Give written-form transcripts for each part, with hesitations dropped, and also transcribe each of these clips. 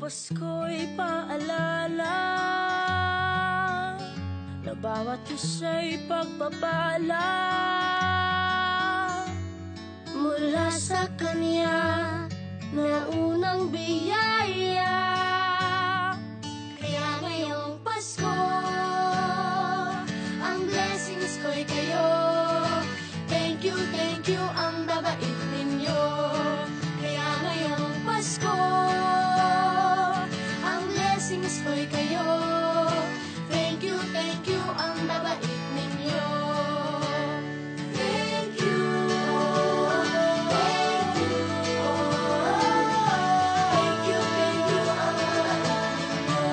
Pasko'y paalala na bawat isa'y pagpapala mula sa Kanya na unang biyaya. Kaya ngayong Pasko, ang blessings ko'y kayo. Thank you, ang babait ninyo. Kaya ngayong Pasko, ang blessings ko'y kayo. Thank you, ang babait ninyo. Thank you, thank you, thank you, ang babait ninyo.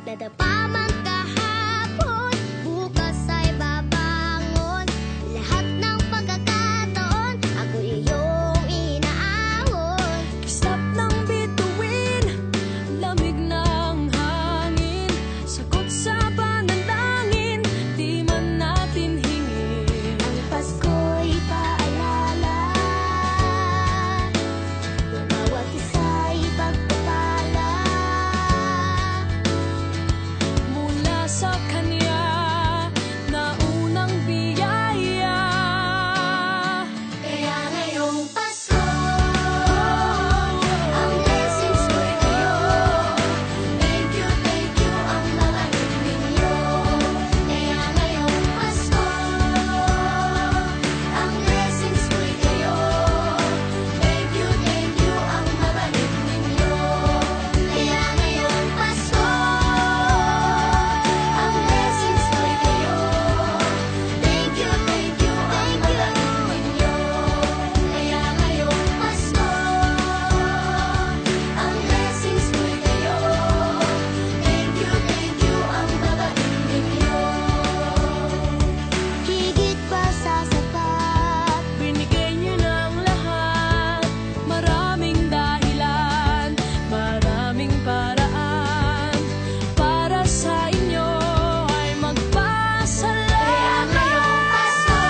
Nadapa man kahapon, bukas ay babangon. Lahat ng pagkakataon, ako iyong inaahon. Kislap ng bituin, lamig ng hangin, sagot sa panalangin, di man natin hingin. Ang Pasko'y paalala na bawat isa'y pagpapala Mula sa Kanya na unang biyaya. Kaya ngayong Pasko, ang blessings ko'y kayo. Thank you, ang babait ninyo. Kaya ngayong Pasko, ang blessings ko'y kayo. Thank you, ang babait ninyo. Kaya ngayong Pasko, ang blessings ko'y kayo. Thank you, ang babait ninyo. Kaya ngayong Pasko, ang blessings ko'y kayo. Thank you, ang babait ninyo. Higit pa sa sapat, Binigay niyo ng lahat, maraming dahilan, maraming paraan, para sa inyo ay magpasalamat. kaya ngayong Pasko,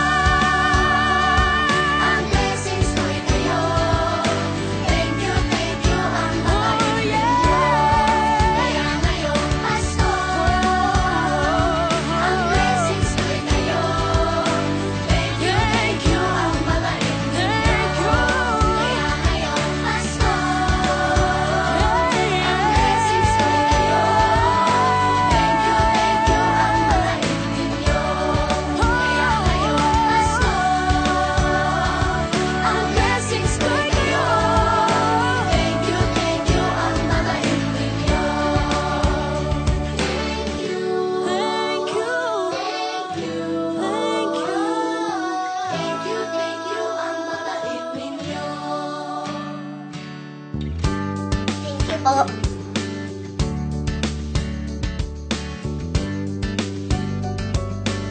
ang blessings ko'y kayo. Thank you, ang babait ninyo. Kaya ngayong Pasko, ang blessings ko'y kayo. Thank you, ang babait ninyo. Kaya ngayong Pasko, ang blessings ko'y kayo. Thank you, ang babait ninyo. Kaya ngayong Pasko, ang blessings ko'y kayo. Thank you, ang babait ninyo. Thank you po.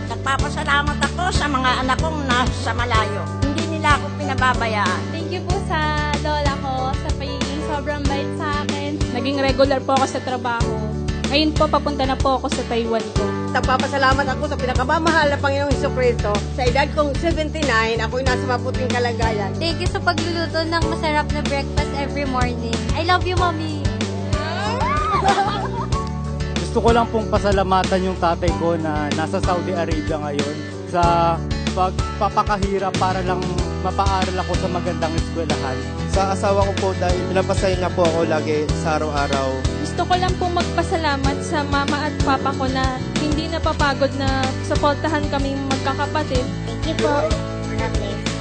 Nagpapasalamat ako sa mga anak kong nasa malayo. Hindi nila ako pinababayaan. Thank you po sa lola ko sa pagiging sobrang bait sa akin. Naging regular po ako sa trabaho. Ngayon po, papunta na po ako sa Taiwan ko. Nagpapasalamat ako sa pinakamamahal na Panginoong Hesukristo. Sa edad kong 79, ako'y nasa mabuting kalagayan. Thank you sa pagluluto ng masarap na breakfast every morning. I love you, Mommy. Gusto ko lang pong pasalamatan yung tatay ko na nasa Saudi Arabia ngayon sa pagpapakahirap para lang mapaaral ako sa magandang eskwelahan. Sa asawa ko po dahil pinapasaya niya po ako lagi sa araw-araw. Gusto ko lang pong magpasalamat sa mama at papa ko na hindi napapagod na suportahan kaming magkakapatid. Thank you po. God bless.